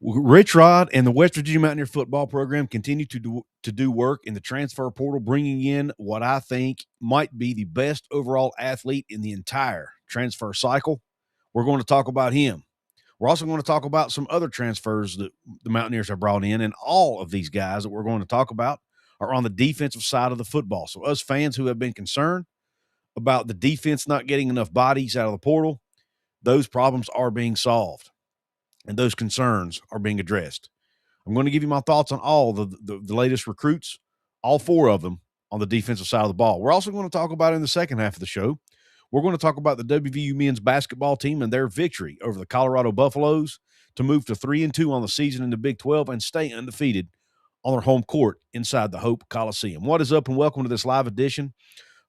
Rich Rod and the West Virginia Mountaineer football program continue to do work in the transfer portal, bringing in what I think might be the best overall athlete in the entire transfer cycle. We're going to talk about him. We're also going to talk about some other transfers that the Mountaineers have brought in, and all of these guys that we're going to talk about are on the defensive side of the football. So us fans who have been concerned about the defense not getting enough bodies out of the portal, those problems are being solved. And those concerns are being addressed. I'm going to give you my thoughts on all the latest recruits, all four of them on the defensive side of the ball. We're also going to talk about in the second half of the show, we're going to talk about the WVU men's basketball team and their victory over the Colorado Buffaloes to move to 3-2 on the season in the Big 12 and stay undefeated on their home court inside the Hope Coliseum. What is up, and welcome to this live edition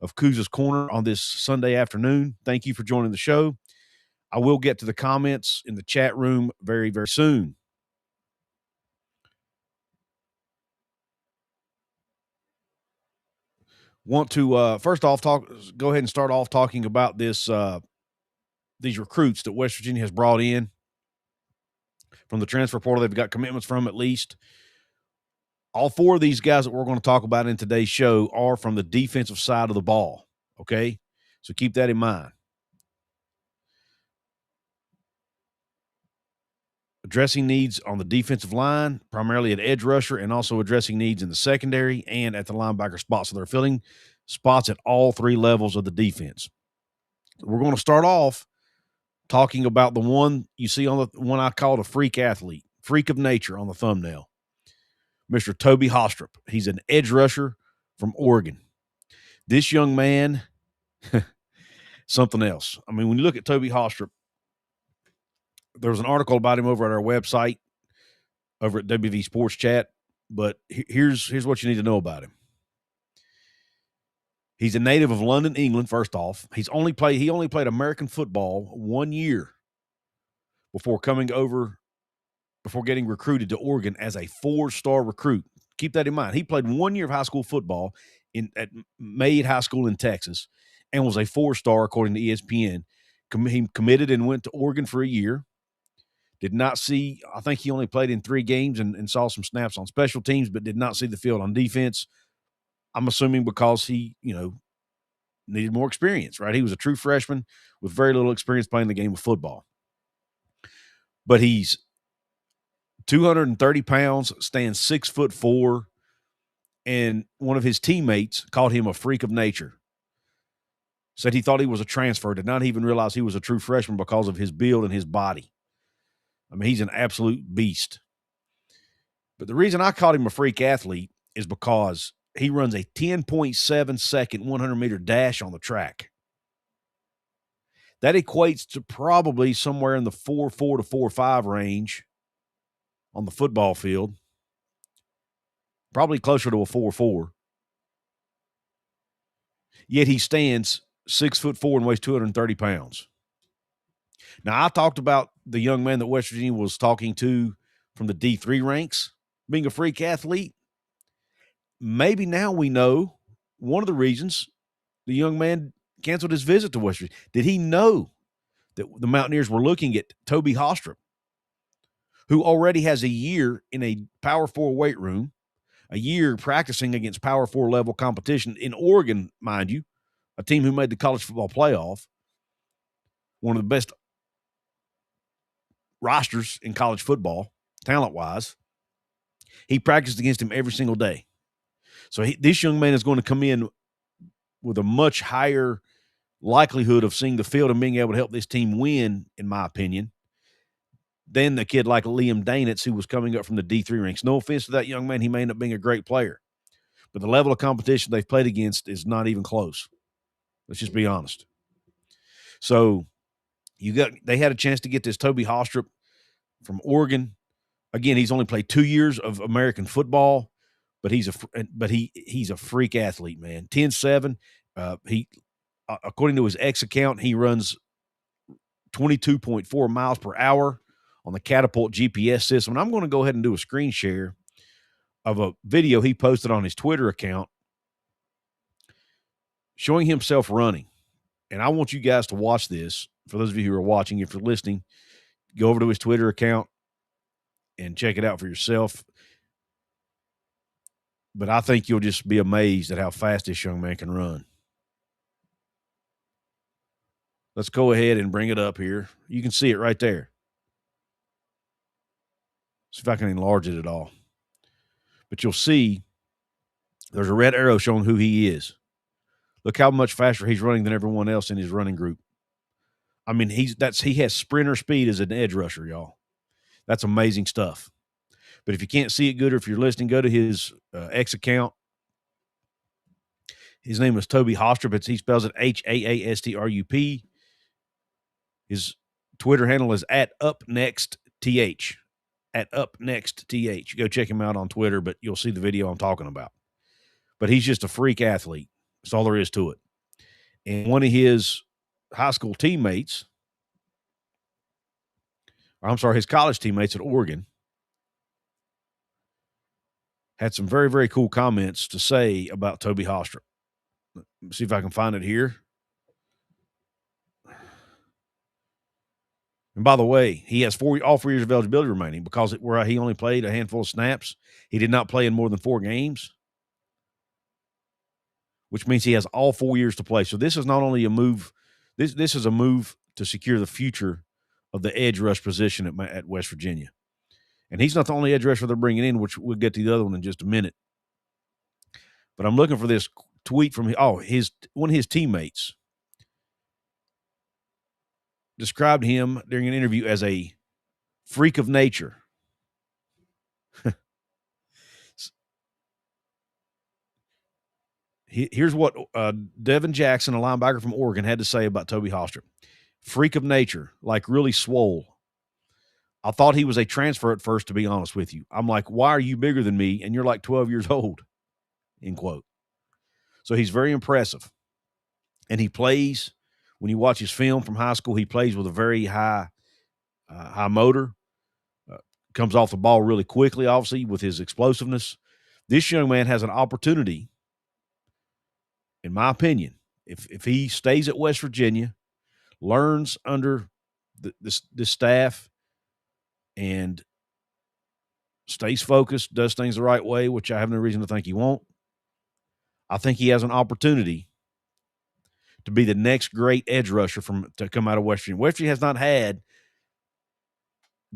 of Kuz's Corner on this Sunday afternoon. Thank you for joining the show. I will get to the comments in the chat room very, very soon. Want to first off go ahead and start off talking about these recruits that West Virginia has brought in from the transfer portal. They've got commitments from at least. All four of these guys that we're going to talk about in today's show are from the defensive side of the ball. Okay, so keep that in mind. Addressing needs on the defensive line, primarily at edge rusher, and also addressing needs in the secondary and at the linebacker spot. So they're filling spots at all three levels of the defense. We're going to start off talking about the one you see on the one I call a freak athlete, freak of nature on the thumbnail, Mr. Tobi Haastrup. He's an edge rusher from Oregon. This young man, something else. I mean, when you look at Tobi Haastrup, there was an article about him over at our website, over at WV Sports Chat, but here's what you need to know about him. He's a native of London, England, first off. He only played American football 1 year before getting recruited to Oregon as a 4-star recruit. Keep that in mind. He played 1 year of high school football at Made High School in Texas and was a 4-star according to ESPN. He committed and went to Oregon for a year. Did not see, I think he only played in 3 games and saw some snaps on special teams, but did not see the field on defense. I'm assuming because he, needed more experience, right? He was a true freshman with very little experience playing the game of football. But he's 230 pounds, stands 6'4", and one of his teammates called him a freak of nature. Said he thought he was a transfer, did not even realize he was a true freshman because of his build and his body. I mean, he's an absolute beast. But the reason I called him a freak athlete is because he runs a 10.7 second 100-meter dash on the track. That equates to probably somewhere in the 4.4 to 4.5 range on the football field. Probably closer to a 4.4. Yet he stands 6'4" and weighs 230 pounds. Now, I talked about the young man that West Virginia was talking to from the D3 ranks being a freak athlete. Maybe now we know one of the reasons the young man canceled his visit to West Virginia. Did he know that the Mountaineers were looking at Tobi Haastrup, who already has a year in a Power 4 weight room, a year practicing against Power 4 level competition in Oregon, mind you, a team who made the college football playoff, one of the best rosters in college football, talent-wise. He practiced against him every single day. So this young man is going to come in with a much higher likelihood of seeing the field and being able to help this team win, in my opinion, than the kid like Liam Danitz, who was coming up from the D3 ranks. No offense to that young man. He may end up being a great player. But the level of competition they've played against is not even close. Let's just be honest. So they had a chance to get this Tobi Haastrup from Oregon. Again, he's only played 2 years of American football, but he's a freak athlete, man. 10.7. He according to his X account, he runs 22.4 miles per hour on the Catapult GPS system. And I'm going to go ahead and do a screen share of a video he posted on his Twitter account showing himself running. And I want you guys to watch this. For those of you who are watching, if you're listening, go over to his Twitter account and check it out for yourself. But I think you'll just be amazed at how fast this young man can run. Let's go ahead and bring it up here. You can see it right there. See if I can enlarge it at all. But you'll see there's a red arrow showing who he is. Look how much faster he's running than everyone else in his running group. I mean, he has sprinter speed as an edge rusher, y'all. That's amazing stuff. But if you can't see it good, or if you're listening, go to his X account. His name is Tobi Haastrup. He spells it Haastrup. His Twitter handle is @UpNextTH. @UpNextTH. Go check him out on Twitter, but you'll see the video I'm talking about. But he's just a freak athlete. That's all there is to it. And one of his high school teammates, his college teammates at Oregon, had some very, very cool comments to say about Tobi Haastrup. Let's see if I can find it here. And by the way, he has all 4 years of eligibility remaining because where he only played a handful of snaps. He did not play in more than 4 games, which means he has all 4 years to play. So this is not only a move, this is a move to secure the future of the edge rush position at West Virginia. And he's not the only edge rusher they're bringing in, which we'll get to the other one in just a minute. But I'm looking for this tweet from one of his teammates described him during an interview as a freak of nature. Here's what Devin Jackson, a linebacker from Oregon, had to say about Tobi Haastrup. Freak of nature, like really swole. I thought he was a transfer at first, to be honest with you. I'm like, why are you bigger than me and you're like 12 years old? End quote. So he's very impressive. And he plays, when you watch his film from high school, he plays with a very high motor. Comes off the ball really quickly, obviously, with his explosiveness. This young man has an opportunity, in my opinion, if he stays at West Virginia, learns under this staff, and stays focused, does things the right way, which I have no reason to think he won't, I think he has an opportunity to be the next great edge rusher to come out of West Virginia. West Virginia has not had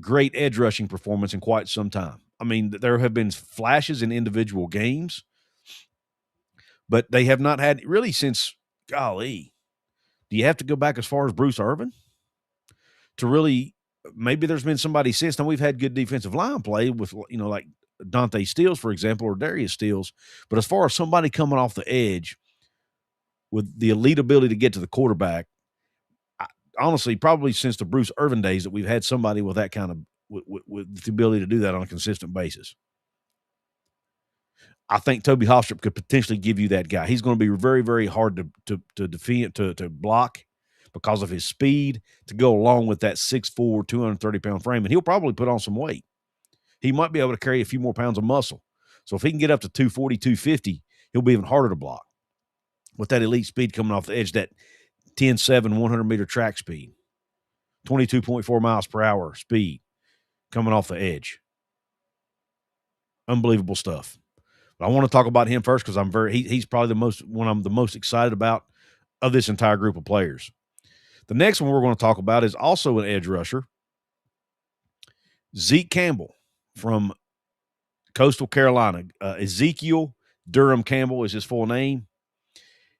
great edge rushing performance in quite some time. I mean, there have been flashes in individual games, but they have not had really since, golly, do you have to go back as far as Bruce Irvin to really, maybe there's been somebody since then. We've had good defensive line play with, like Dante Steele, for example, or Darius Steele. But as far as somebody coming off the edge with the elite ability to get to the quarterback, honestly, probably since the Bruce Irvin days that we've had somebody with that kind of, with the ability to do that on a consistent basis. I think Tobi Haastrup could potentially give you that guy. He's going to be very, very hard to defend, to block because of his speed, to go along with that 6'4", 230-pound frame. And he'll probably put on some weight. He might be able to carry a few more pounds of muscle. So if he can get up to 240, 250, he'll be even harder to block with that elite speed coming off the edge, that 10.7 100-meter track speed, 22.4 miles per hour speed coming off the edge. Unbelievable stuff. But I want to talk about him first because he's probably one I'm the most excited about of this entire group of players. The next one we're going to talk about is also an edge rusher, Zeke Campbell from Coastal Carolina. Ezekiel Durham Campbell is his full name.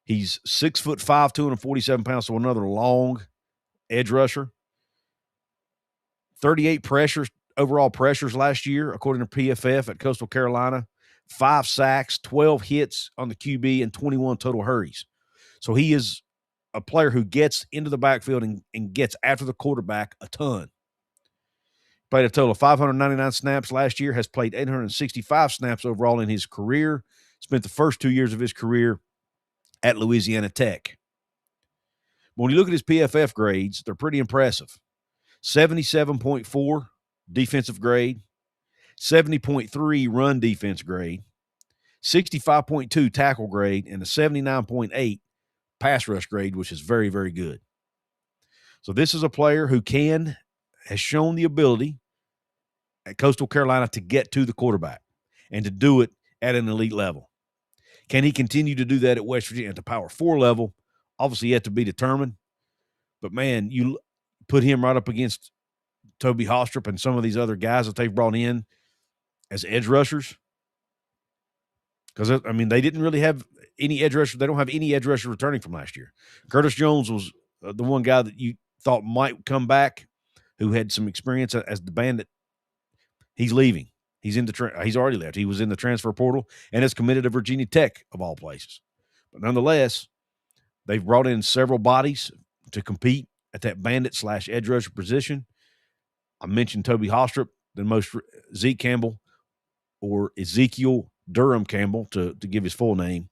He's 6'5", 247 pounds, so another long edge rusher. 38 overall pressures last year, according to PFF at Coastal Carolina. 5 sacks, 12 hits on the QB, and 21 total hurries. So he is a player who gets into the backfield and gets after the quarterback a ton. Played a total of 599 snaps last year, has played 865 snaps overall in his career. Spent the first 2 years of his career at Louisiana Tech. When you look at his PFF grades, they're pretty impressive. 77.4 defensive grade, 70.3 run defense grade, 65.2 tackle grade, and a 79.8 pass rush grade, which is very, very good. So this is a player who has shown the ability at Coastal Carolina to get to the quarterback and to do it at an elite level. Can he continue to do that at West Virginia at the Power 4 level? Obviously yet to be determined. But, man, you put him right up against Tobi Haastrup and some of these other guys that they've brought in as edge rushers. Because, I mean, they didn't really have any edge rushers. They don't have any edge rushers returning from last year. Curtis Jones was the one guy that you thought might come back, who had some experience as the bandit. He's leaving. He's already left. He was in the transfer portal and is committed to Virginia Tech, of all places. But nonetheless, they've brought in several bodies to compete at that bandit / edge rusher position. I mentioned Tobi Haastrup, the most Zeke Campbell, or Ezekiel Durham Campbell, to give his full name,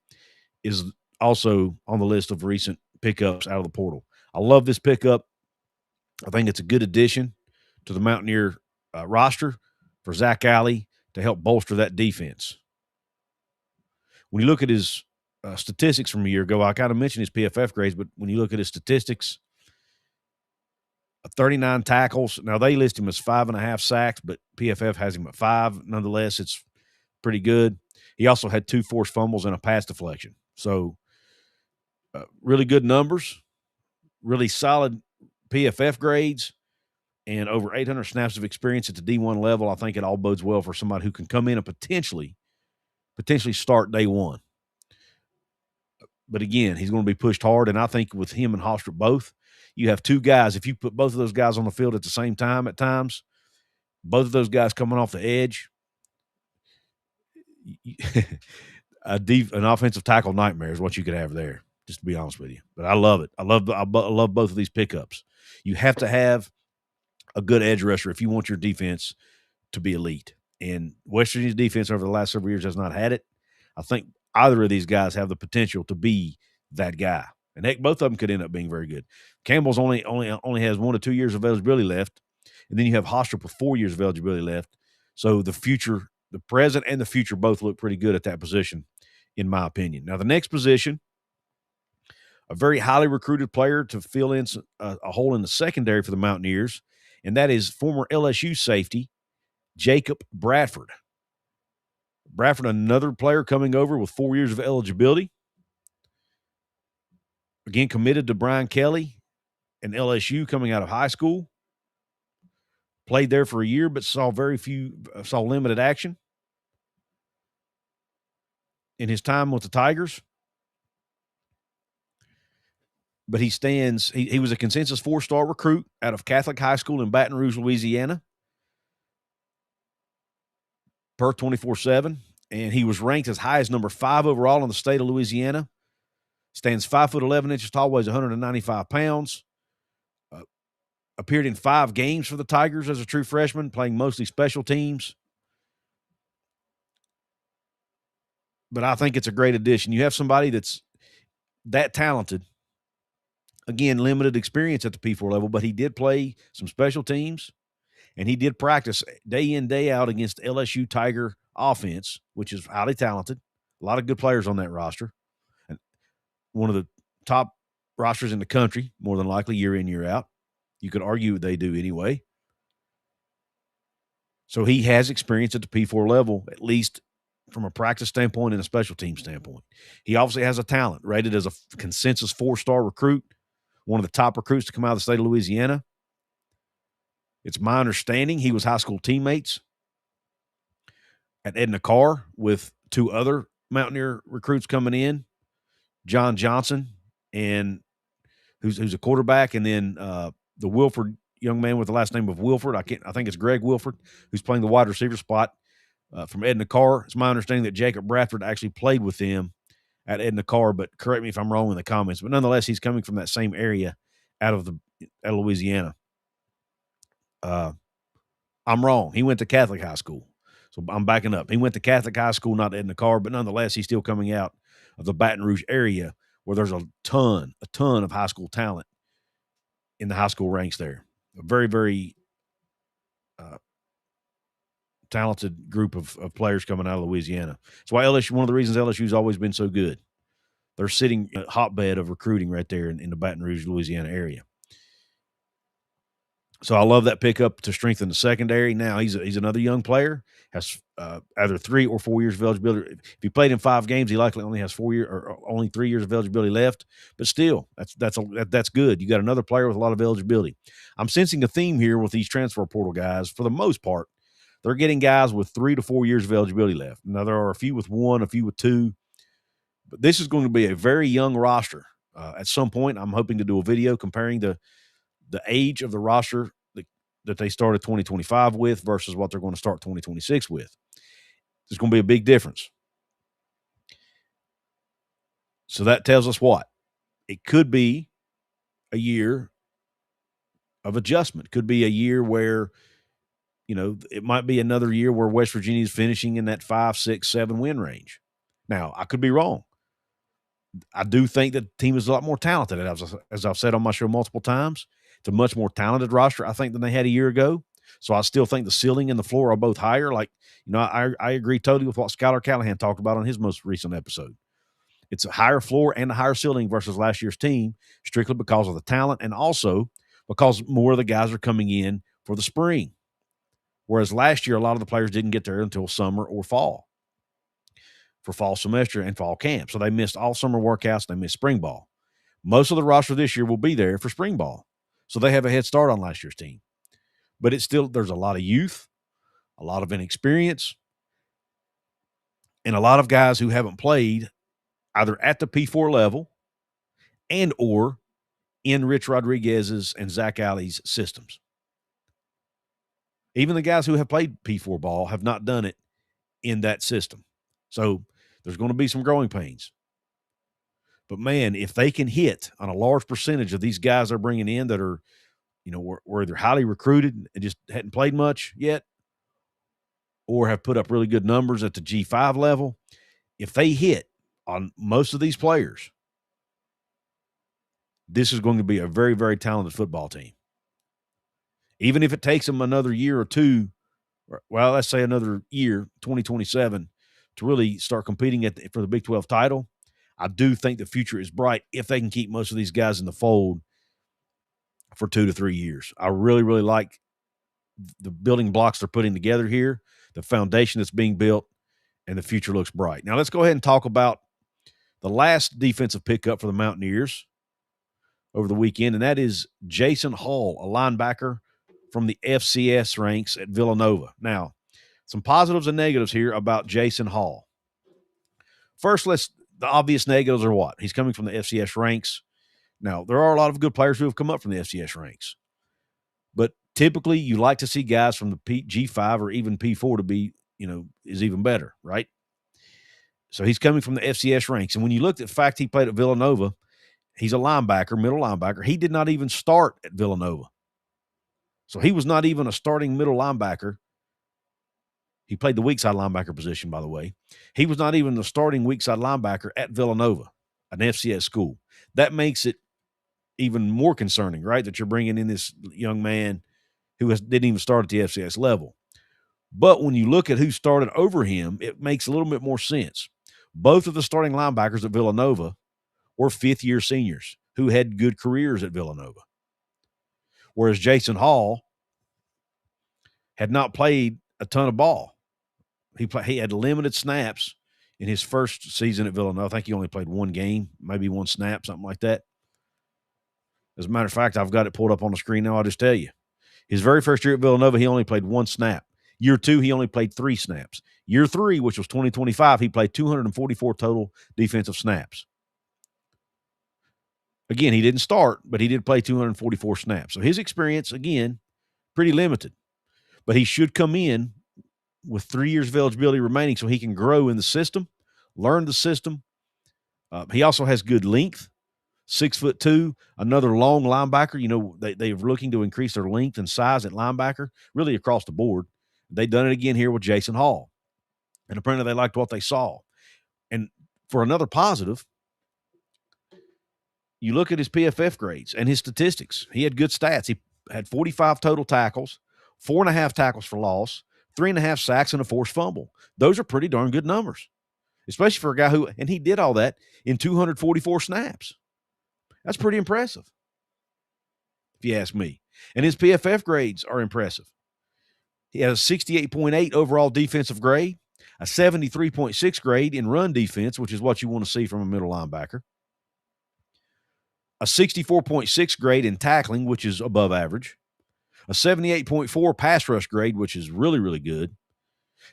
is also on the list of recent pickups out of the portal. I love this pickup. I think it's a good addition to the Mountaineer roster for Zach Alley to help bolster that defense. When you look at his statistics from a year ago, I kind of mentioned his PFF grades, but when you look at his statistics, 39 tackles. Now, they list him as 5.5 sacks, but PFF has him at 5. Nonetheless, it's pretty good. He also had 2 forced fumbles and a pass deflection. So, really good numbers, really solid PFF grades, and over 800 snaps of experience at the D1 level. I think it all bodes well for somebody who can come in and potentially start day one. But again, he's going to be pushed hard, and I think with him and Haastrup both, you have 2 guys. If you put both of those guys on the field at the same time at times, both of those guys coming off the edge, an offensive tackle nightmare is what you could have there, just to be honest with you. But I love it. I love both of these pickups. You have to have a good edge rusher if you want your defense to be elite. And West Virginia's defense over the last several years has not had it. I think either of these guys have the potential to be that guy. And heck, both of them could end up being very good. Campbell's only has 1 to 2 years of eligibility left, and then you have Haastrup with 4 years of eligibility left. So the future, the present and the future, both look pretty good at that position, in my opinion. Now, the next position, a very highly recruited player to fill in a hole in the secondary for the Mountaineers, and that is former LSU safety Jacob Bradford. Bradford, another player coming over with 4 years of eligibility. Again, committed to Brian Kelly and LSU coming out of high school. Played there for a year, but saw limited action in his time with the Tigers. But he was a consensus 4-star recruit out of Catholic High School in Baton Rouge, Louisiana, per 24/7. And he was ranked as high as number 5 overall in the state of Louisiana. Stands 5'11" tall, weighs 195 pounds. Appeared in 5 games for the Tigers as a true freshman, playing mostly special teams. But I think it's a great addition. You have somebody that's that talented. Again, limited experience at the P4 level, but he did play some special teams, and he did practice day in, day out against LSU Tiger offense, which is highly talented. A lot of good players on that roster. And one of the top rosters in the country, more than likely, year in, year out. You could argue they do anyway. So he has experience at the P4 level, at least from a practice standpoint and a special team standpoint. He obviously has a talent, rated as a consensus 4-star recruit, one of the top recruits to come out of the state of Louisiana. It's my understanding he was high school teammates at Edna Carr with 2 other Mountaineer recruits coming in, John Johnson, and who's a quarterback, and then the Wilford young man with the last name of Wilford. I think it's Greg Wilford, who's playing the wide receiver spot from Edna Carr. It's my understanding that Jacob Bradford actually played with them at Edna Carr, but correct me if I'm wrong in the comments. But nonetheless, he's coming from that same area out of Louisiana. I'm wrong. He went to Catholic high school. So I'm backing up. He went to Catholic high school, not Edna Carr, but nonetheless, he's still coming out of the Baton Rouge area where there's a ton of high school talent in the high school ranks there. A very, very talented group of players coming out of Louisiana. That's why LSU, one of the reasons LSU's always been so good. They're sitting a hotbed of recruiting right there in the Baton Rouge, Louisiana area. So I love that pickup to strengthen the secondary. Now he's another young player, has either 3 or 4 years of eligibility. If he played in 5 games, he likely only has 4 years or only 3 years of eligibility left. But still, that's good. You got another player with a lot of eligibility. I'm sensing a theme here with these transfer portal guys. For the most part, they're getting guys with 3 to 4 years of eligibility left. Now there are a few with 1, a few with 2, but this is going to be a very young roster. At some point, I'm hoping to do a video comparing the age of the roster that they started 2025 with versus what they're going to start 2026 with. There's going to be a big difference. So that tells us what? It could be a year of adjustment. Could be a year where, it might be another year where West Virginia is finishing in that 5, 6, 7 win range. Now, I could be wrong. I do think that the team is a lot more talented, as I've said on my show multiple times. It's a much more talented roster, I think, than they had a year ago. So I still think the ceiling and the floor are both higher. Like, I agree totally with what Skylar Callahan talked about on his most recent episode. It's a higher floor and a higher ceiling versus last year's team, strictly because of the talent and also because more of the guys are coming in for the spring. Whereas last year, a lot of the players didn't get there until summer or fall for fall semester and fall camp. So they missed all summer workouts. They missed spring ball. Most of the roster this year will be there for spring ball. So they have a head start on last year's team. But it's still, there's a lot of youth, a lot of inexperience, and a lot of guys who haven't played either at the P4 level and or in Rich Rodriguez's and Zach Alley's systems. Even the guys who have played P4 ball have not done it in that system. So there's going to be some growing pains. But, man, if they can hit on a large percentage of these guys they're bringing in that are, where they're highly recruited and just hadn't played much yet or have put up really good numbers at the G5 level, if they hit on most of these players, this is going to be a very, very talented football team. Even if it takes them another year or two, well, let's say another year, 2027, to really start competing for the Big 12 title, I do think the future is bright if they can keep most of these guys in the fold for 2 to 3 years. I really, really like the building blocks they're putting together here, the foundation that's being built, and the future looks bright. Now let's go ahead and talk about the last defensive pickup for the Mountaineers over the weekend, and that is Jason Hall, a linebacker from the FCS ranks at Villanova. Now, some positives and negatives here about Jason Hall. First, the obvious negatives are what? He's coming from the FCS ranks. Now, there are a lot of good players who have come up from the FCS ranks. But typically, you like to see guys from the G5 or even P4 to be, is even better, right? So he's coming from the FCS ranks. And when you look at the fact he played at Villanova, he's a linebacker, middle linebacker. He did not even start at Villanova. So he was not even a starting middle linebacker. He played the weak side linebacker position, by the way. He was not even the starting weak side linebacker at Villanova, an FCS school. That makes it even more concerning, right, that you're bringing in this young man who didn't even start at the FCS level. But when you look at who started over him, it makes a little bit more sense. Both of the starting linebackers at Villanova were fifth-year seniors who had good careers at Villanova. Whereas Jason Hall had not played a ton of ball. He had limited snaps in his first season at Villanova. I think he only played one game, maybe one snap, something like that. As a matter of fact, I've got it pulled up on the screen now. I'll just tell you. His very first year at Villanova, he only played one snap. Year 2, he only played 3 snaps. Year 3, which was 2025, he played 244 total defensive snaps. Again, he didn't start, but he did play 244 snaps. So his experience, again, pretty limited. But he should come in with 3 years of eligibility remaining so he can grow in the system, learn the system. He also has good length, 6'2", another long linebacker. They're looking to increase their length and size at linebacker, really across the board. They've done it again here with Jason Hall. And apparently they liked what they saw. And for another positive, you look at his PFF grades and his statistics. He had good stats. He had 45 total tackles, 4.5 tackles for loss, 3.5 sacks, and a forced fumble. Those are pretty darn good numbers, especially for a guy and he did all that in 244 snaps. That's pretty impressive. if you ask me. And his PFF grades are impressive. He has a 68.8 overall defensive grade, a 73.6 grade in run defense, which is what you want to see from a middle linebacker, a 64.6 grade in tackling, which is above average, a 78.4 pass rush grade, which is really, really good.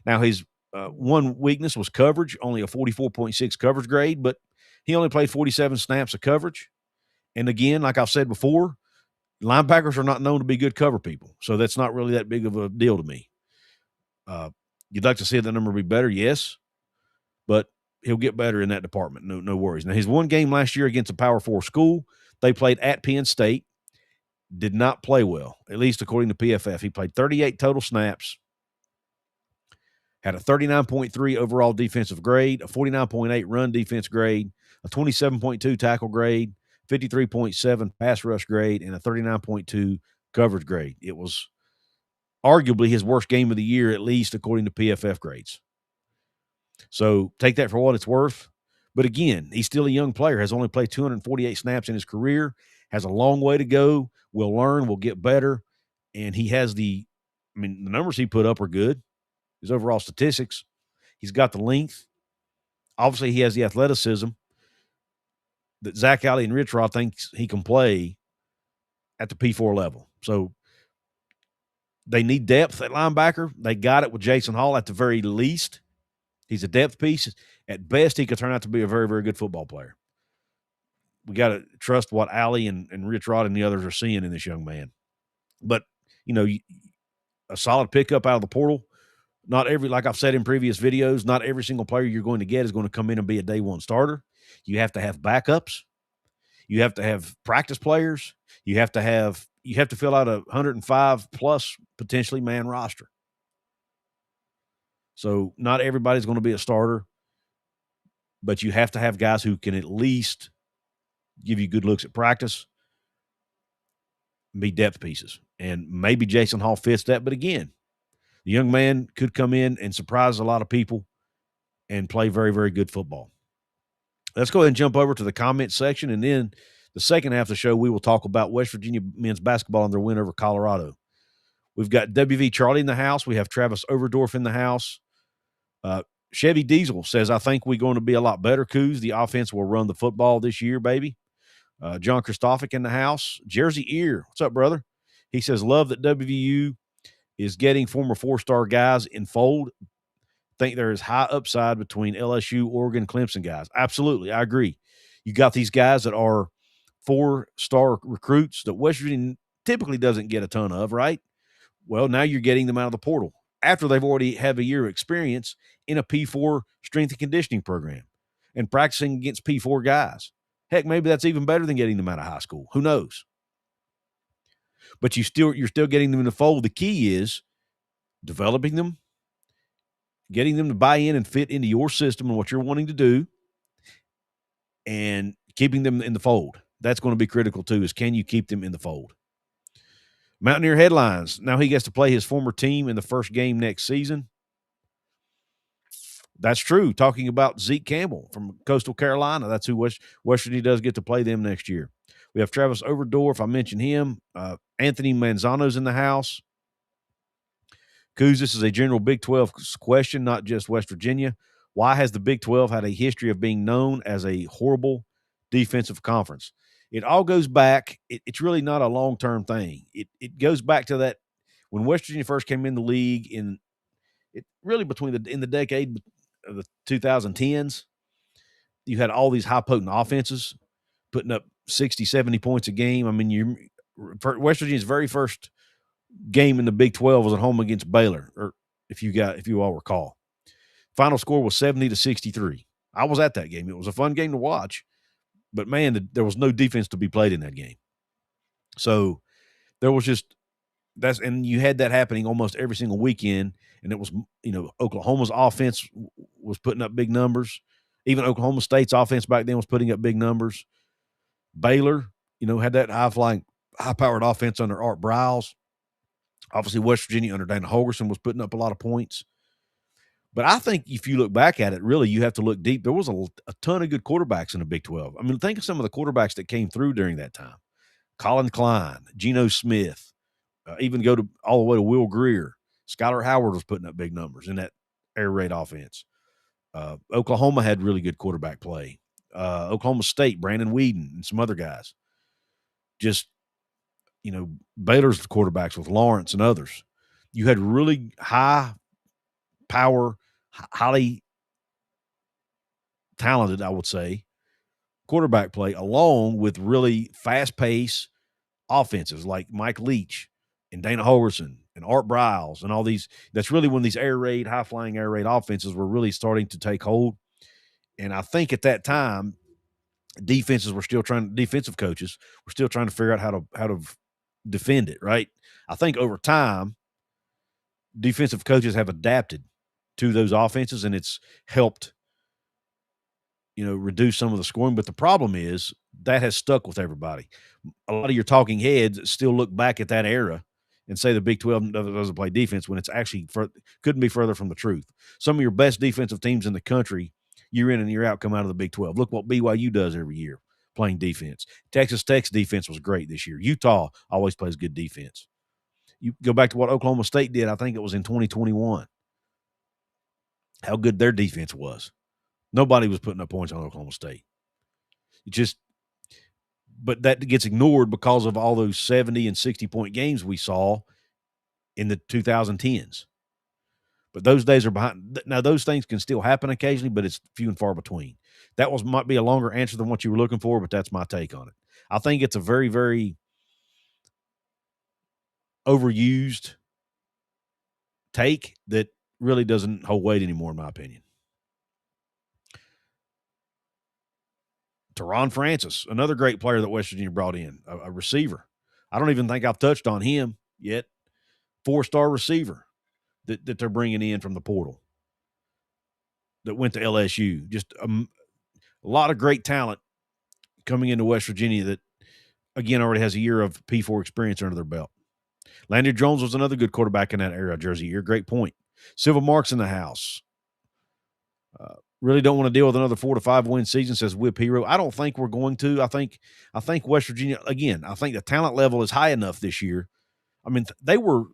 Now, his one weakness was coverage, only a 44.6 coverage grade, but he only played 47 snaps of coverage. And again, like I've said before, linebackers are not known to be good cover people, so that's not really that big of a deal to me. You'd like to see the number be better, yes, but he'll get better in that department. No worries. Now, his one game last year against a Power 4 school, they played at Penn State, did not play well, at least according to PFF. He played 38 total snaps, had a 39.3 overall defensive grade, a 49.8 run defense grade, a 27.2 tackle grade, 53.7 pass rush grade, and a 39.2 coverage grade. It was arguably his worst game of the year, at least according to PFF grades. So take that for what it's worth. But again, he's still a young player, has only played 248 snaps in his career, has a long way to go, will learn, will get better, and he has the numbers he put up are good. His overall statistics, he's got the length. Obviously, he has the athleticism that Zach Alley and Rich Rod thinks he can play at the P4 level. So they need depth at linebacker. They got it with Jason Hall at the very least. He's a depth piece. At best, he could turn out to be a very, very good football player. We got to trust what Alley and Rich Rod and the others are seeing in this young man. But, a solid pickup out of the portal. Not every, like I've said in previous videos, not every single player you're going to get is going to come in and be a day one starter. You have to have backups. You have to have practice players. You have to fill out a 105 plus potentially man roster. So not everybody's going to be a starter, but you have to have guys who can at least give you good looks at practice, be depth pieces. And maybe Jason Hall fits that. But again, the young man could come in and surprise a lot of people and play very, very good football. Let's go ahead and jump over to the comment section. And then the second half of the show, we will talk about West Virginia men's basketball and their win over Colorado. We've got WV Charlie in the house. We have Travis Overdorf in the house. Chevy Diesel says, I think we're going to be a lot better, Coos. The offense will run the football this year, baby. John Christophic in the house. Jersey Ear, what's up, brother? He says, love that WVU is getting former four-star guys in fold. Think there is high upside between LSU, Oregon, Clemson guys. Absolutely, I agree. You got these guys that are four-star recruits that West Virginia typically doesn't get a ton of, right? Well, now you're getting them out of the portal after they've already have a year of experience in a P4 strength and conditioning program and practicing against P4 guys. Heck, maybe that's even better than getting them out of high school. Who knows? But you're still getting them in the fold. The key is developing them, getting them to buy in and fit into your system and what you're wanting to do, and keeping them in the fold. That's going to be critical too, is can you keep them in the fold? Mountaineer headlines. Now he gets to play his former team in the first game next season. That's true. Talking about Zeke Campbell from Coastal Carolina. That's who West Virginia does get to play them next year. We have Travis Overdorf. I mentioned him. Anthony Manzano's in the house. Coos, this is a general Big 12 question, not just West Virginia. Why has the Big 12 had a history of being known as a horrible defensive conference? It all goes back. It's really not a long-term thing. It goes back to that when West Virginia first came in the league in the decade of the 2010s. You had all these high-potent offenses putting up 60, 70 points a game. I mean, West Virginia's very first game in the Big 12 was at home against Baylor, or if you all recall. Final score was 70-63. I was at that game. It was a fun game to watch. But, man, there was no defense to be played in that game. So there was and you had that happening almost every single weekend, and it was, Oklahoma's offense was putting up big numbers. Even Oklahoma State's offense back then was putting up big numbers. Baylor, had that high-powered offense under Art Briles. Obviously, West Virginia under Dana Holgorsen was putting up a lot of points. But I think if you look back at it, really, you have to look deep. There was a ton of good quarterbacks in the Big 12. I mean, think of some of the quarterbacks that came through during that time. Colin Klein, Geno Smith, even go to all the way to Will Greer. Skylar Howard was putting up big numbers in that air raid offense. Oklahoma had really good quarterback play. Oklahoma State, Brandon Whedon, and some other guys. Just, Baylor's quarterbacks with Lawrence and others. You had really high power, highly talented, I would say, quarterback play, along with really fast pace offenses like Mike Leach and Dana Holgerson and Art Briles and all these. That's really when these air raid, high flying air raid offenses were really starting to take hold. And I think at that time, defensive coaches were still trying to figure out how to defend it. Right. I think over time, defensive coaches have adapted to those offenses, and it's helped, reduce some of the scoring. But the problem is that has stuck with everybody. A lot of your talking heads still look back at that era and say the Big 12 doesn't play defense, when it's actually couldn't be further from the truth. Some of your best defensive teams in the country, year in and year out, come out of the Big 12. Look what BYU does every year, playing defense. Texas Tech's defense was great this year. Utah always plays good defense. You go back to what Oklahoma State did, I think it was in 2021, how good their defense was. Nobody was putting up points on Oklahoma State. But that gets ignored because of all those 70 and 60-point games we saw in the 2010s. But those days are behind. Now, those things can still happen occasionally, but it's few and far between. That might be a longer answer than what you were looking for, but that's my take on it. I think it's a very, very overused take that really doesn't hold weight anymore, in my opinion. Teron Francis, another great player that West Virginia brought in, a receiver. I don't even think I've touched on him yet. 4-star receiver that they're bringing in from the portal that went to LSU. Just a lot of great talent coming into West Virginia that, again, already has a year of P4 experience under their belt. Landry Jones was another good quarterback in that era, Jersey year. Great point. Silva Marks in the house. Really don't want to deal with another 4 to 5 win season, says Whip Hero. I don't think we're going to. I think West Virginia, again, I think the talent level is high enough this year. I mean, they were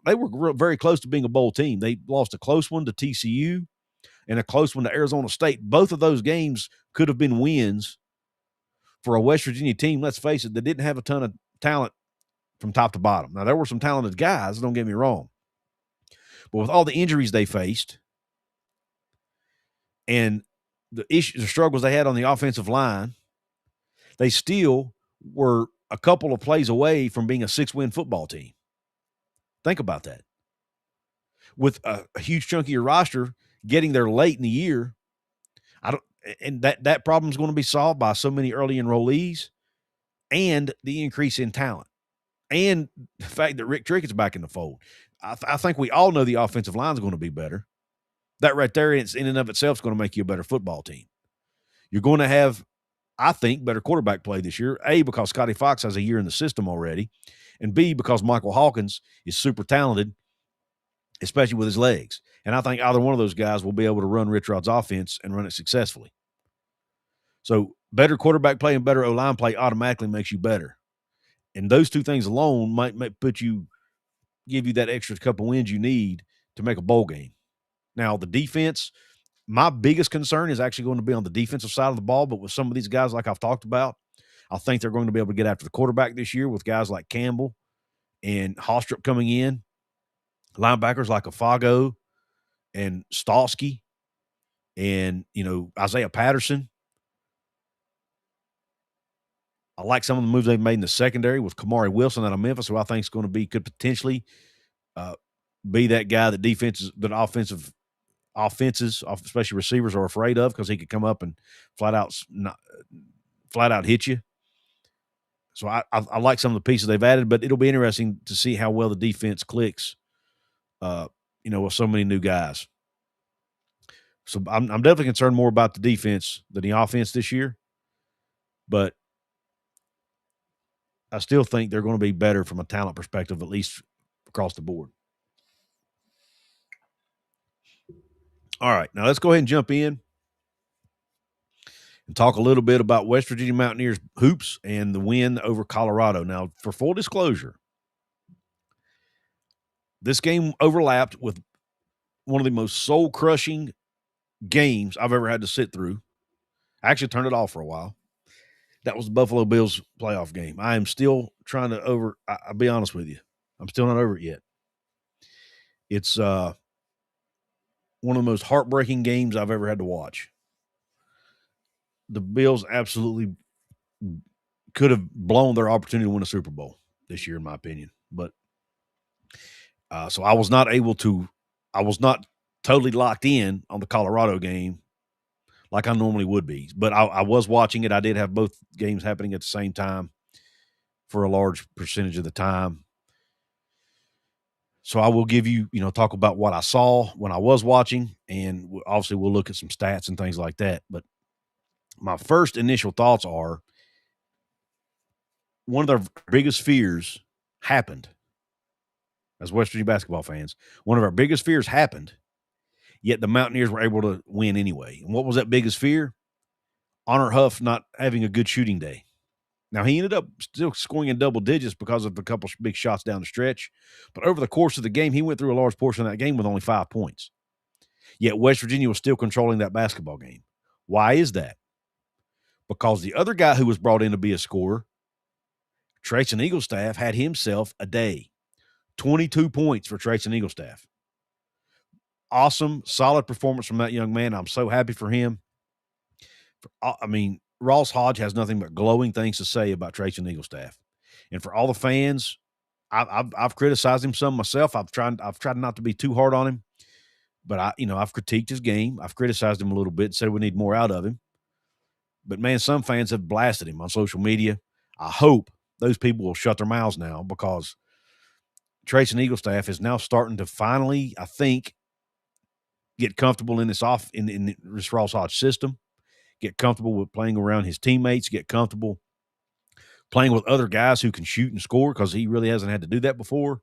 very close to being a bowl team. They lost a close one to TCU and a close one to Arizona State. Both of those games could have been wins for a West Virginia team, let's face it, that didn't have a ton of talent from top to bottom. Now, there were some talented guys, don't get me wrong. But with all the injuries they faced and the struggles they had on the offensive line, they still were a couple of plays away from being a 6-win football team. Think about that. With a huge chunk of your roster getting there late in the year, that problem is going to be solved by so many early enrollees and the increase in talent and the fact that Rick Trickett's back in the fold. I think we all know the offensive line is going to be better. That right there, in and of itself, is going to make you a better football team. You're going to have, I think, better quarterback play this year, A, because Scotty Fox has a year in the system already, and B, because Michael Hawkins is super talented, especially with his legs. And I think either one of those guys will be able to run Rich Rod's offense and run it successfully. So better quarterback play and better O-line play automatically makes you better. And those two things alone might give you that extra couple wins you need to make a bowl game. Now, the defense, my biggest concern is actually going to be on the defensive side of the ball, but with some of these guys like I've talked about, I think they're going to be able to get after the quarterback this year with guys like Campbell and Haastrup coming in, linebackers like Afago and Stalsky and, Isaiah Patterson. I like some of the moves they've made in the secondary with Kamari Wilson out of Memphis, who I think is going to could potentially be that guy that offenses, especially receivers, are afraid of, because he could come up and flat out hit you. So I like some of the pieces they've added, but it'll be interesting to see how well the defense clicks, with so many new guys. So I'm definitely concerned more about the defense than the offense this year, but I still think they're going to be better from a talent perspective, at least across the board. All right, now let's go ahead and jump in and talk a little bit about West Virginia Mountaineers hoops and the win over Colorado. Now, for full disclosure, this game overlapped with one of the most soul-crushing games I've ever had to sit through. I actually turned it off for a while. That was the Buffalo Bills playoff game. I am still trying to I'll be honest with you. I'm still not over it yet. It's one of the most heartbreaking games I've ever had to watch. The Bills absolutely could have blown their opportunity to win a Super Bowl this year, in my opinion. But so I was not totally locked in on the Colorado game like I normally would be. But I was watching it. I did have both games happening at the same time for a large percentage of the time. So I will give you, talk about what I saw when I was watching, and obviously we'll look at some stats and things like that. But my first initial thoughts are one of their biggest fears happened. As West Virginia basketball fans, one of our biggest fears happened, yet the Mountaineers were able to win anyway. And what was that biggest fear? Honor Huff not having a good shooting day. Now, he ended up still scoring in double digits because of a couple big shots down the stretch. But over the course of the game, he went through a large portion of that game with only 5 points. Yet West Virginia was still controlling that basketball game. Why is that? Because the other guy who was brought in to be a scorer, Trayson Eaglestaff, had himself a day. 22 points for Trayson Eaglestaff. Awesome, solid performance from that young man. I'm so happy for him. Ross Hodge has nothing but glowing things to say about Trayson Eaglestaff. And for all the fans, I've criticized him some myself. I've tried not to be too hard on him, but I've critiqued his game. I've criticized him a little bit and said we need more out of him. But man, some fans have blasted him on social media. I hope those people will shut their mouths now, because Trayson Eaglestaff is now starting to finally, I think, get comfortable in this Ross Hodge system. Get comfortable with playing around his teammates, get comfortable playing with other guys who can shoot and score, because he really hasn't had to do that before.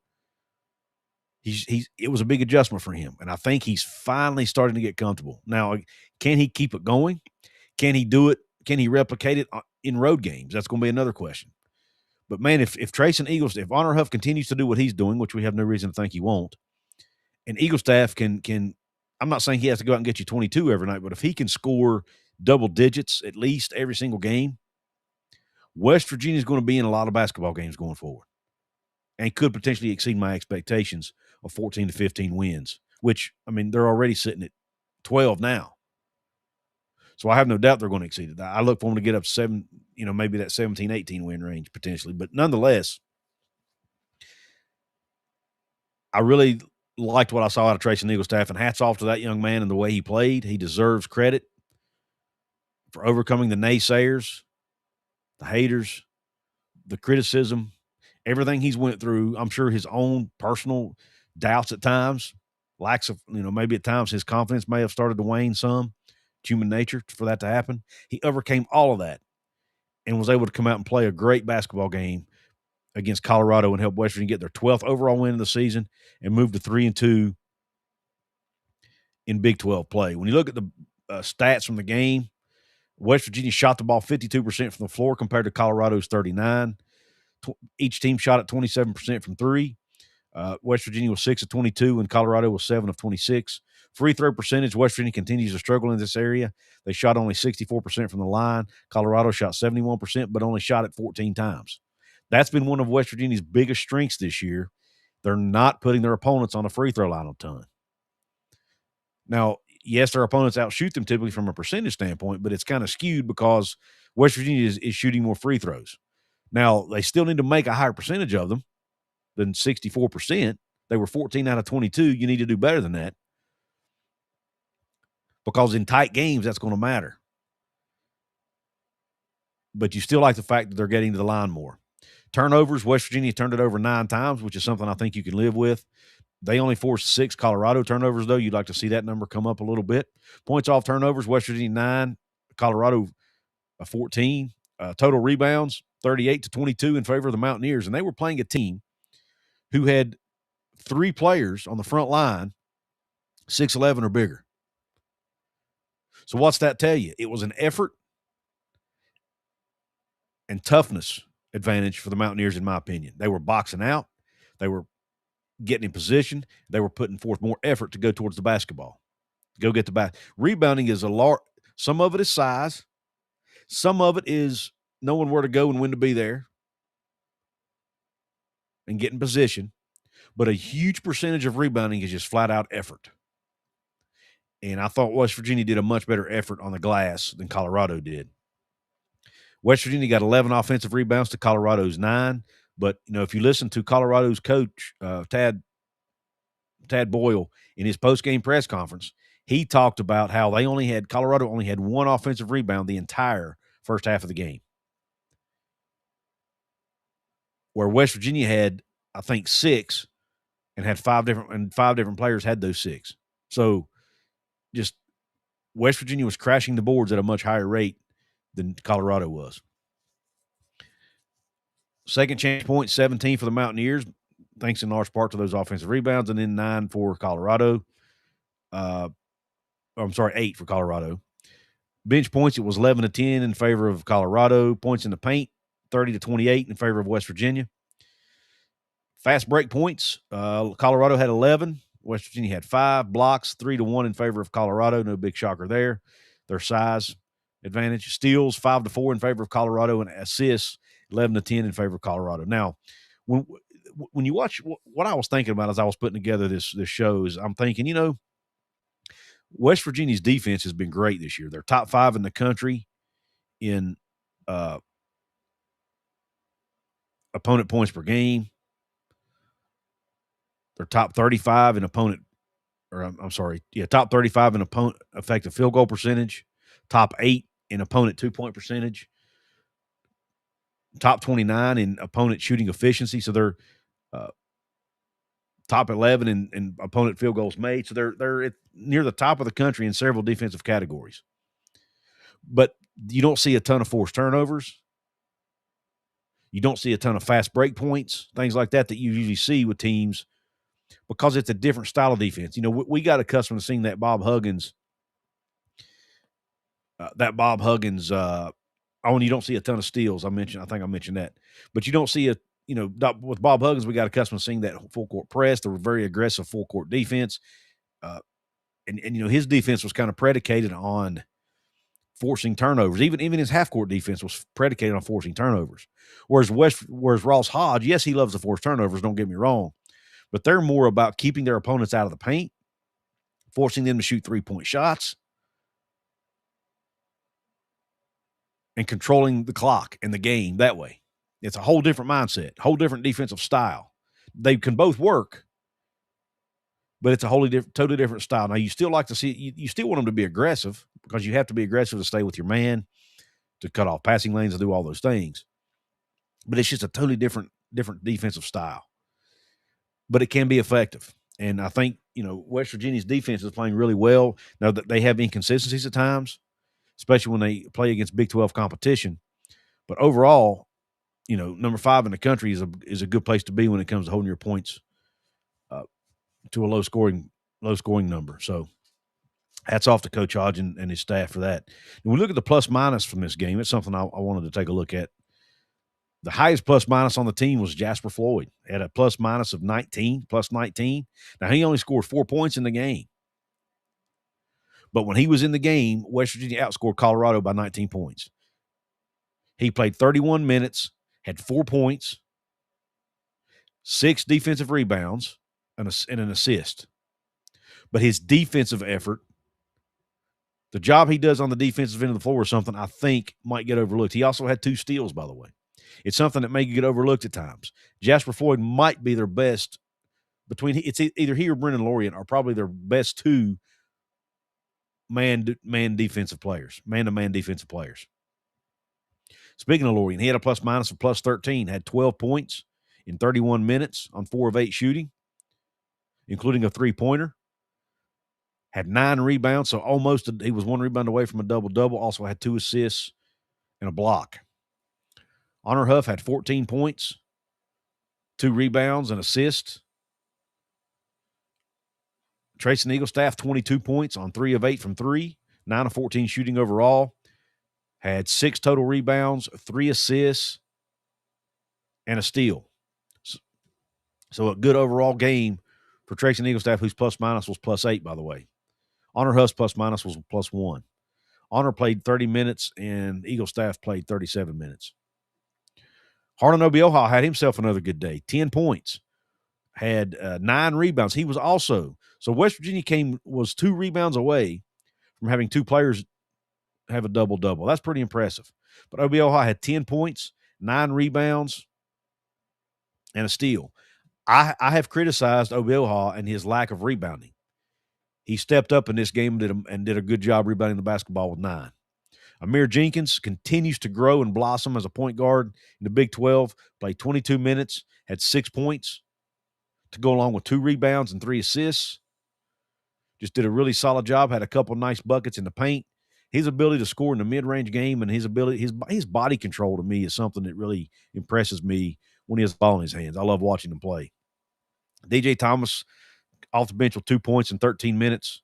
It was a big adjustment for him, and I think he's finally starting to get comfortable. Now, can he keep it going? Can he do it? Can he replicate it in road games? That's going to be another question. But, man, if if Honor Huff continues to do what he's doing, which we have no reason to think he won't, and Eaglestaff can I'm not saying he has to go out and get you 22 every night, but if he can score double digits at least every single game, West Virginia is going to be in a lot of basketball games going forward, and could potentially exceed my expectations of 14 to 15 wins, which, they're already sitting at 12 now. So I have no doubt they're going to exceed it. I look for them to get up to maybe that 17, 18 win range potentially. But nonetheless, I really liked what I saw out of Trayson Eaglestaff, and hats off to that young man and the way he played. He deserves credit for overcoming the naysayers, the haters, the criticism, everything he's went through. I'm sure his own personal doubts at times, lacks of, maybe at times his confidence may have started to wane some. It's human nature for that to happen. He overcame all of that and was able to come out and play a great basketball game against Colorado and help West Virginia get their 12th overall win of the season and move to 3-2 in Big 12 play. When you look at the stats from the game, West Virginia shot the ball 52% from the floor compared to Colorado's 39%. Each team shot at 27% from three. West Virginia was 6 of 22, and Colorado was 7 of 26. Free throw percentage, West Virginia continues to struggle in this area. They shot only 64% from the line. Colorado shot 71%, but only shot it 14 times. That's been one of West Virginia's biggest strengths this year. They're not putting their opponents on a free throw line a ton. Now, yes, their opponents outshoot them typically from a percentage standpoint, but it's kind of skewed because West Virginia is shooting more free throws. Now, they still need to make a higher percentage of them than 64%. They were 14 out of 22. You need to do better than that, because in tight games, that's going to matter. But you still like the fact that they're getting to the line more. Turnovers, West Virginia turned it over 9 times, which is something I think you can live with. They only forced 6 Colorado turnovers, though. You'd like to see that number come up a little bit. Points off turnovers, West Virginia 9, Colorado 14. Total rebounds, 38-22 in favor of the Mountaineers. And they were playing a team who had 3 players on the front line 6'11" or bigger. So what's that tell you? It was an effort and toughness advantage for the Mountaineers, in my opinion. They were boxing out. They were getting in position. They were putting forth more effort to go towards the basketball. Go get the bat. Rebounding is a large. Some of it is size. Some of it is knowing where to go and when to be there and get in position. But a huge percentage of rebounding is just flat out effort. And I thought West Virginia did a much better effort on the glass than Colorado did. West Virginia got 11 offensive rebounds to Colorado's 9. But, if you listen to Colorado's coach, Tad Boyle, in his post-game press conference, he talked about how Colorado only had 1 offensive rebound the entire first half of the game, where West Virginia had, I think, 6, and had 5 different players had those 6. So, just West Virginia was crashing the boards at a much higher rate than Colorado was. Second chance points, 17 for the Mountaineers, thanks in large part to those offensive rebounds, and then 9 for Colorado. 8 for Colorado. Bench points, it was 11-10 in favor of Colorado. Points in the paint, 30-28 in favor of West Virginia. Fast break points, Colorado had 11. West Virginia had 5. Blocks, 3-1 in favor of Colorado. No big shocker there. Their size advantage. Steals, 5-4 in favor of Colorado, and assists, 11-10 in favor of Colorado. Now, when you watch what I was thinking about as I was putting together this show is I'm thinking, West Virginia's defense has been great this year. They're top 5 in the country in opponent points per game. They're top 35 in top 35 in opponent effective field goal percentage, top 8 in opponent 2-point percentage, top 29 in opponent shooting efficiency. So they're top 11 in opponent field goals made. So they're near the top of the country in several defensive categories. But you don't see a ton of forced turnovers. You don't see a ton of fast break points, things like that you usually see with teams, because it's a different style of defense. We got accustomed to seeing that Bob Huggins. You don't see a ton of steals. I think I mentioned that, but you don't see with Bob Huggins, we got accustomed to seeing that full court press, the very aggressive full court defense. And his defense was kind of predicated on forcing turnovers. Even his half court defense was predicated on forcing turnovers. Whereas Ross Hodge, yes, he loves to force turnovers, don't get me wrong, but they're more about keeping their opponents out of the paint, forcing them to shoot 3-point shots, and controlling the clock and the game that way. It's a whole different mindset, whole different defensive style. They can both work, but it's a totally different style. Now, you still like to see – you still want them to be aggressive, because you have to be aggressive to stay with your man, to cut off passing lanes, and do all those things. But it's just a totally different defensive style. But it can be effective. And I think, West Virginia's defense is playing really well. Now, that they have inconsistencies at times, especially when they play against Big 12 competition. But overall, number 5 in the country is a good place to be when it comes to holding your points to a low scoring number. So hats off to Coach Hodge and his staff for that. When we look at the plus minus from this game, it's something I wanted to take a look at. The highest plus minus on the team was Jasper Floyd at a plus minus of 19, plus 19. Now, he only scored 4 points in the game. But when he was in the game, West Virginia outscored Colorado by 19 points. He played 31 minutes, had 4 points, 6 defensive rebounds, and an assist. But his defensive effort, the job he does on the defensive end of the floor, is something I think might get overlooked. He also had 2 steals, by the way. It's something that may get overlooked at times. Jasper Floyd might be their best it's either he or Brendan Lorient are probably their best 2 man-to-man defensive players. Speaking of Lorient, he had a plus minus of plus 13, had 12 points in 31 minutes on 4 of 8 shooting, including a 3-pointer. Had 9 rebounds, so he was 1 rebound away from a double-double. Also had 2 assists and a block. Honor Huff had 14 points, 2 rebounds, and assists. Trayson Eaglestaff, 22 points on 3 of 8 from 3, 9 of 14 shooting overall. had 6 total rebounds, 3 assists, and a steal. So a good overall game for Tracy Eaglestaff, whose plus-minus was +8, by the way. Honor Huff's plus-minus was +1. Honor played 30 minutes, and Eaglestaff played 37 minutes. Harlan Obioha had himself another good day. 10 points. Had 9 rebounds. He was also – so West Virginia was 2 rebounds away from having 2 players have a double-double. That's pretty impressive. But Obioha had 10 points, 9 rebounds, and a steal. I have criticized Obioha and his lack of rebounding. He stepped up in this game and did a good job rebounding the basketball with 9. Amir Jenkins continues to grow and blossom as a point guard in the Big 12, played 22 minutes, had 6 points to go along with 2 rebounds and 3 assists. Just did a really solid job, had a couple nice buckets in the paint. His ability to score in the mid-range game and his body control to me is something that really impresses me when he has the ball in his hands. I love watching him play. DJ Thomas off the bench with 2 points in 13 minutes,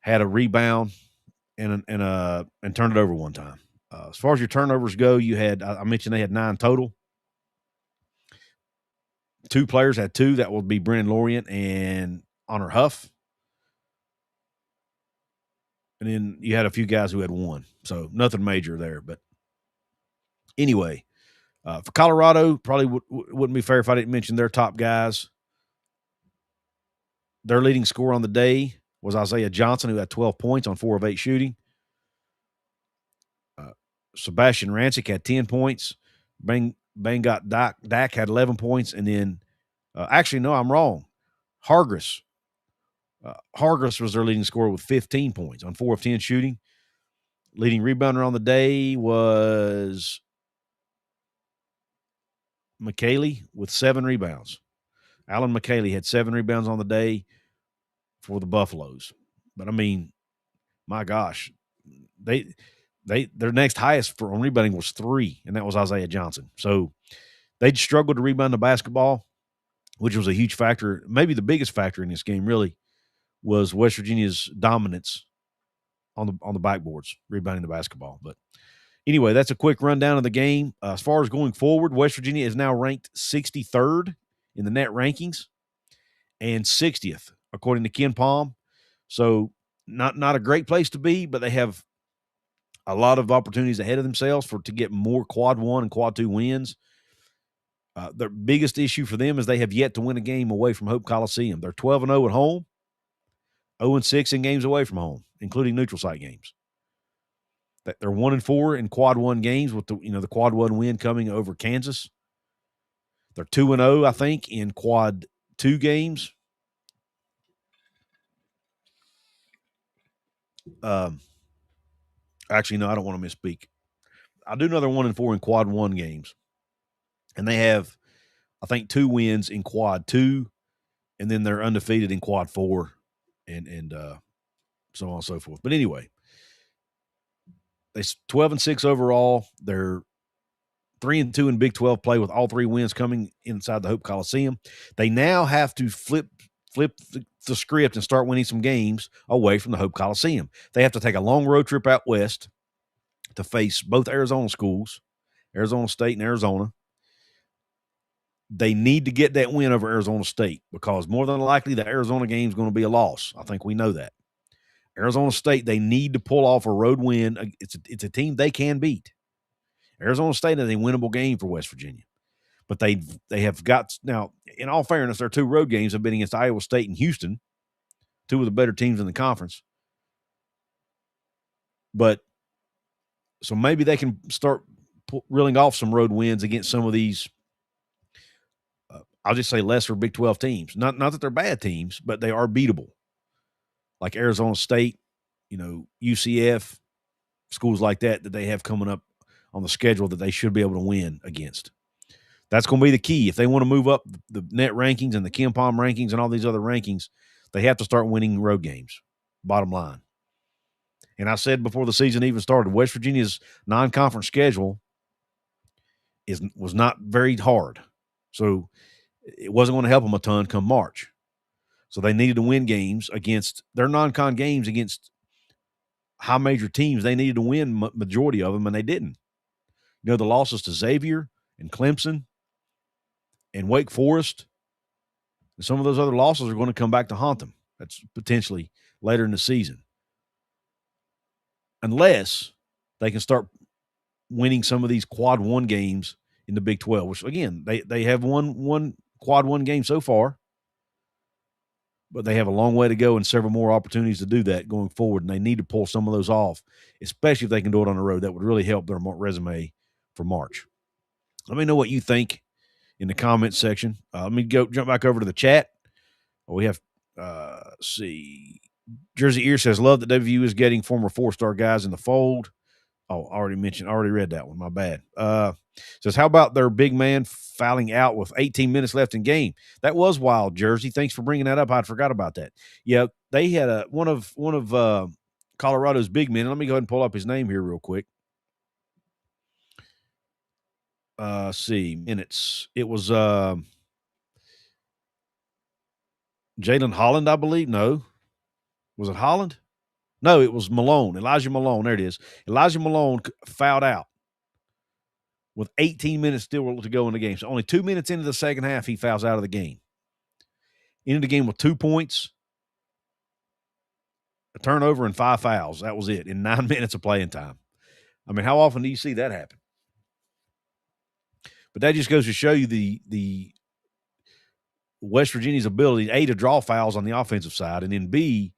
had a rebound and turned it over one time. As far as your turnovers go, I mentioned they had 9 total. 2 players had 2. That would be Brennan Lorient and Honor Huff. And then you had a few guys who had 1. So nothing major there. But anyway, for Colorado, probably wouldn't be fair if I didn't mention their top guys. Their leading scorer on the day was Isaiah Johnson, who had 12 points on 4 of 8 shooting. Sebastian Rancic had 10 points. Dak had 11 points. And then, actually, no, I'm wrong. Hargis was their leading scorer with 15 points on 4 of 10 shooting. Leading rebounder on the day was McKaylee with 7 rebounds. Alan McKaylee had 7 rebounds on the day for the Buffaloes. But, I mean, my gosh, their next highest on rebounding was 3, and that was Isaiah Johnson. So they struggled to rebound the basketball, which was a huge factor. Maybe the biggest factor in this game really was West Virginia's dominance on the backboards, rebounding the basketball. But anyway, that's a quick rundown of the game. As far as going forward, West Virginia is now ranked 63rd in the net rankings and 60th, according to Ken Palm. So not a great place to be, but they have a lot of opportunities ahead of themselves to get more quad 1 and quad 2 wins. The biggest issue for them is they have yet to win a game away from Hope Coliseum. They're 12-0 at home, 0-6 in games away from home, including neutral site games. They're 1-4 in quad 1 games with the quad 1 win coming over Kansas. They're 2-0, I think, in quad 2 games. Actually, no, I don't want to misspeak. I do know they're 1-4 in quad 1 games. And they have, I think, 2 wins in quad 2, and then they're undefeated in quad 4 and so on and so forth. But anyway, they're 12-6 overall. They're 3-2 in Big 12 play with all 3 wins coming inside the Hope Coliseum. They now have to flip the script and start winning some games away from the Hope Coliseum. They have to take a long road trip out west to face both Arizona schools, Arizona State and Arizona. They need to get that win over Arizona State because more than likely the Arizona game is going to be a loss. I think we know that. Arizona State, they need to pull off a road win. It's a team they can beat. Arizona State is a winnable game for West Virginia. But they have got – now, in all fairness, their 2 road games have been against Iowa State and Houston, 2 of the better teams in the conference. But so maybe they can start reeling off some road wins against some of these I'll just say lesser Big 12 teams. Not that they're bad teams, but they are beatable. Like Arizona State, UCF, schools like that they have coming up on the schedule that they should be able to win against. That's going to be the key. If they want to move up the net rankings and the Ken Palm rankings and all these other rankings, they have to start winning road games, bottom line. And I said before the season even started, West Virginia's non-conference schedule was not very hard. So it wasn't going to help them a ton come March. So they needed to win games against their non-con games against high major teams, they needed to win majority of them, and they didn't. You know, the losses to Xavier and Clemson and Wake Forest, and some of those other losses are going to come back to haunt them. That's potentially later in the season. Unless they can start winning some of these quad one games in the Big 12, which, again, they have one quad one game so far, but they have a long way to go and several more opportunities to do that going forward, and they need to pull some of those off, especially if they can do it on the road. That would really help their resume for March. Let me know what you think in the comments section. Let me jump back over to the chat. We have, see, Jersey Ear says, love that WVU is getting former four-star guys in the fold. Oh, already read that one. My bad. Says, how about their big man fouling out with 18 minutes left in game? That was wild, Jersey. Thanks for bringing that up. I forgot about that. Yeah, they had one of Colorado's big men. Let me go ahead and pull up his name here real quick. See, minutes. It was Jalen Holland, I believe. No. Was it Holland? No, it was Malone. Elijah Malone. There it is. Elijah Malone fouled out with 18 minutes still to go in the game. So only 2 minutes into the second half, he fouls out of the game. Ended the game with 2 points, a turnover, and 5 fouls. That was it in 9 minutes of playing time. I mean, how often do you see that happen? But that just goes to show you the West Virginia's ability, A, to draw fouls on the offensive side, and then B,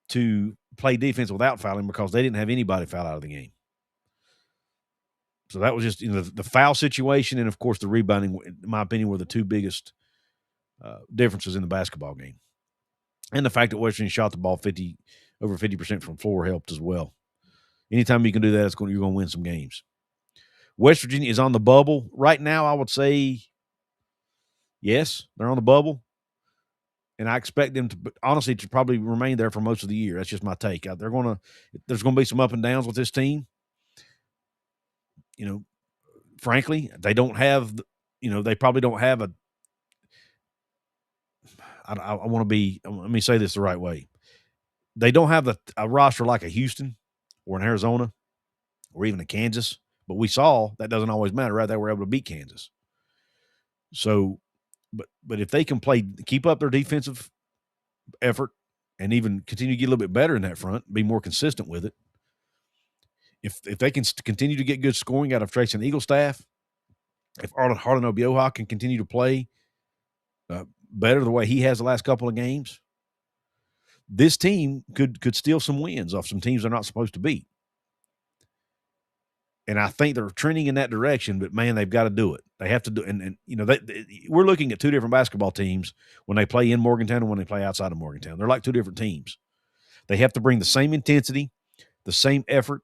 to play defense without fouling because they didn't have anybody foul out of the game. So that was just, the foul situation and, of course, the rebounding, in my opinion, were the two biggest differences in the basketball game. And the fact that West Virginia shot the ball over 50% from floor helped as well. Anytime you can do that, you're going to win some games. West Virginia is on the bubble. Right now, I would say, yes, they're on the bubble. And I expect them to, honestly, to probably remain there for most of the year. That's just my take. There's going to be some up and downs with this team. Frankly, they don't have, they probably don't have let me say this the right way. They don't have a roster like a Houston or an Arizona or even a Kansas. But we saw that doesn't always matter, right? They were able to beat Kansas. So, but if they can keep up their defensive effort and even continue to get a little bit better in that front, be more consistent with it, if they can continue to get good scoring out of Trace and Eaglestaff, if Harlan Obioha can continue to play better the way he has the last couple of games, this team could steal some wins off some teams they're not supposed to beat. And I think they're trending in that direction, but, man, they've got to do it. They have to do it. We're looking at two different basketball teams when they play in Morgantown and when they play outside of Morgantown. They're like two different teams. They have to bring the same intensity, the same effort,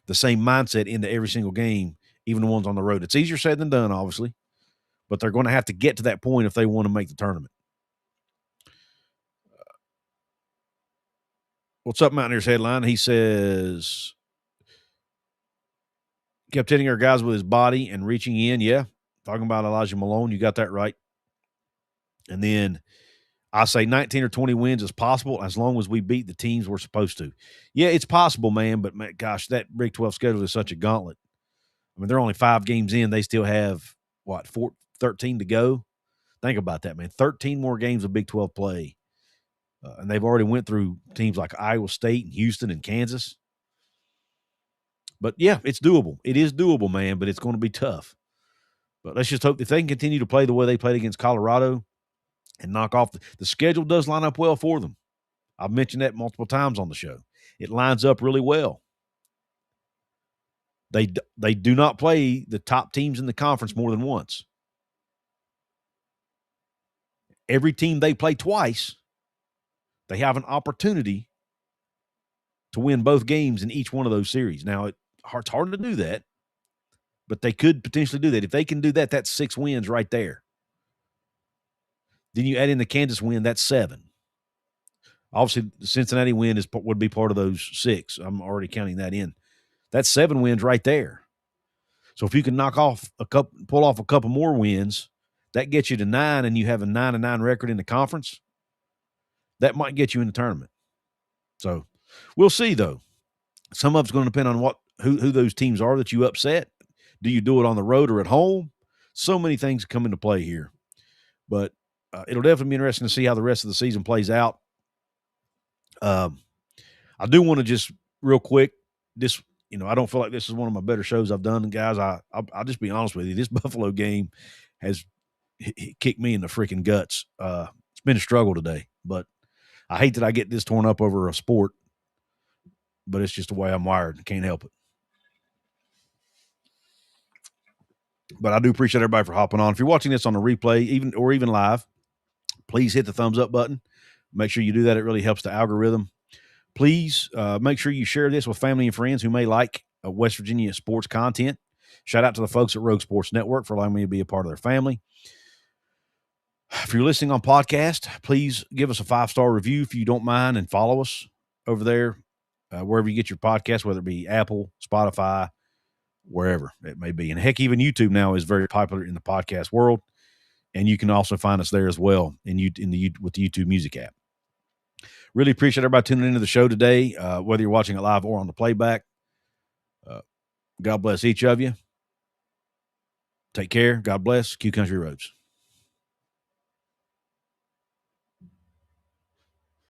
the same mindset into every single game, even the ones on the road. It's easier said than done, obviously, but they're going to have to get to that point if they want to make the tournament. What's up, Mountaineers headline? He says, kept hitting our guys with his body and reaching in. Yeah, talking about Elijah Malone. You got that right. And then I say 19 or 20 wins is possible as long as we beat the teams we're supposed to. Yeah, it's possible, man, but, gosh, that Big 12 schedule is such a gauntlet. I mean, they're only 5 games in. They still have, 13 to go? Think about that, man. 13 more games of Big 12 play. And they've already went through teams like Iowa State and Houston and Kansas. But, yeah, it's doable. It is doable, man, but it's going to be tough. But let's just hope if they can continue to play the way they played against Colorado and knock off the schedule does line up well for them. I've mentioned that multiple times on the show. It lines up really well. They do not play the top teams in the conference more than once. Every team they play twice, they have an opportunity to win both games in each one of those series. Now, it's hard to do that, but they could potentially do that. If they can do that, that's 6 wins right there. Then you add in the Kansas win, that's 7. Obviously, the Cincinnati win would be part of those 6. I'm already counting that in. That's 7 wins right there. So if you can pull off a couple more wins, that gets you to 9, and you have a 9-9 record in the conference. That might get you in the tournament. So We'll see, though. Some of it's going to depend on who those teams are that you upset. Do you do it on the road or at home? So many things come into play here. But it'll definitely be interesting to see how the rest of the season plays out. I do want to just real quick, I don't feel like this is one of my better shows I've done. And guys, I'll just be honest with you. This Buffalo game has kicked me in the freaking guts. It's been a struggle today, but I hate that I get this torn up over a sport, but it's just the way I'm wired. I can't help it. But I do appreciate everybody for hopping on. If you're watching this on a replay, even live, please hit the thumbs up button. Make sure you do that. It really helps the algorithm. Please make sure you share this with family and friends who may like West Virginia sports content. Shout out to the folks at Rogue Sports Network for allowing me to be a part of their family. If you're listening on podcast, please give us a 5-star review if you don't mind, and follow us over there, wherever you get your podcast, whether it be Apple, Spotify, wherever it may be. And heck, even YouTube now is very popular in the podcast world, and you can also find us there as well with the YouTube Music app. Really appreciate everybody tuning into the show today, whether you're watching it live or on the playback. God bless each of you. Take care. God bless. Q Country Roads.